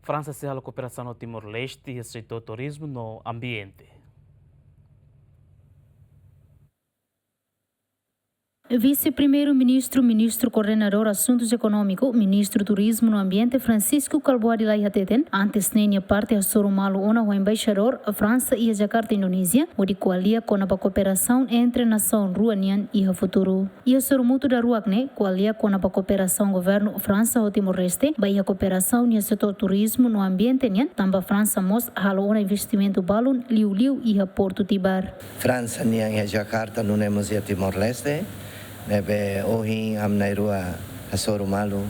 Fransa se a cooperação no Timor-Leste e setor turismo no ambiente. Vice-primeiro-ministro, ministro coordenador Assuntos Econômicos, ministro Turismo no Ambiente, Francisco Calboa de Laihateten, antes nem a parte a Soromalo ona o embaixador a França e a Jakarta, Indonésia, onde coalia com a cooperação entre a nação ruanian e a futuro. E a Soromuto da Ruacne, coalia com a cooperação governo França ao Timor-Leste, vai a cooperação no setor turismo no ambiente, também França mos halo ona investimento balon, liu e a Porto Tibar. França e a Jakarta não temos a Timor-Leste. Nebe ohin amnairua hasoromalu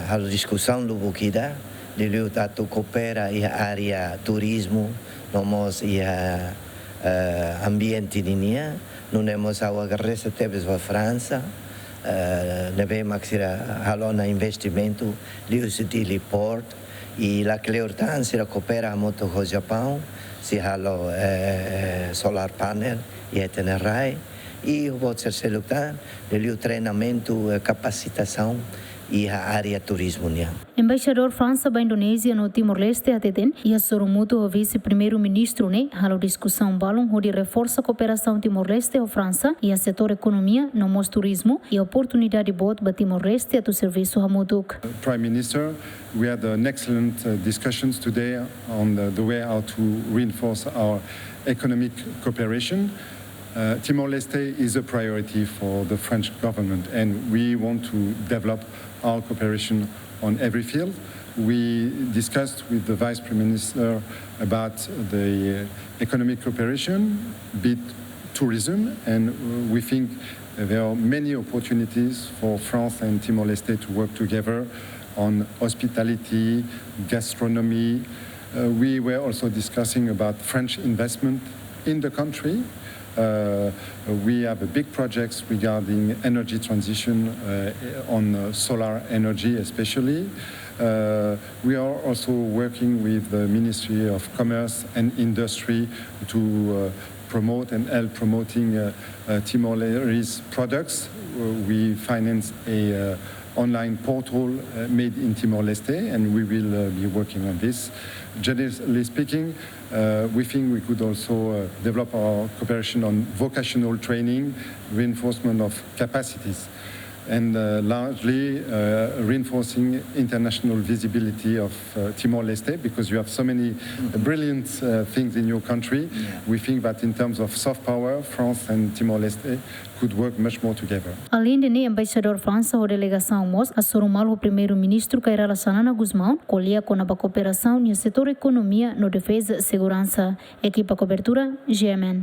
halo discussão do bukida liu tatu coopera e área turismo nomos e ambiente dinia não temos a agarresa tebes va França nebe maxira halo na investimento liu sitili port e la cleortan sira coopera moto ho Japão se halo solar panel e etenerai e o terceiro lugar, o treinamento, capacitação e a área turismo. Embaixador França para a Indonésia no Timor-Leste ateten e a Soromuto o vice-primeiro-ministro halo discussão balon onde reforça a cooperação Timor-Leste ao França e a setor economia no mos turismo e a oportunidade de bot para Timor-Leste a tu serviço hamutuk. Prime Minister, we had an excellent discussions today on the way how to reinforce our economic cooperation. Timor-Leste is a priority for the French government and we want to develop our cooperation on every field. We discussed with the Vice Prime Minister about the economic cooperation, be it tourism, and we think there are many opportunities for France and Timor-Leste to work together on hospitality, gastronomy. We were also discussing about French investment in the country. We have a big projects regarding energy transition on solar energy especially. We are also working with the Ministry of Commerce and Industry to promote and help promoting Timor-Leste products. We finance a online portal made in Timor-Leste and we will be working on this. Generally speaking, we think we could also develop our cooperation on vocational training, reinforcement of capacities, and largely reinforcing international visibility of Timor-Leste because you have so many brilliant things in your country. We think that in terms of soft power, France and Timor-Leste could work much more together. Além de embaixador França ou delegação MOS, a Soromalo o primeiro-ministro Kairala Sanana Guzmão colhia com a cooperação no setor economia, no defesa e segurança. Equipa cobertura, GMN.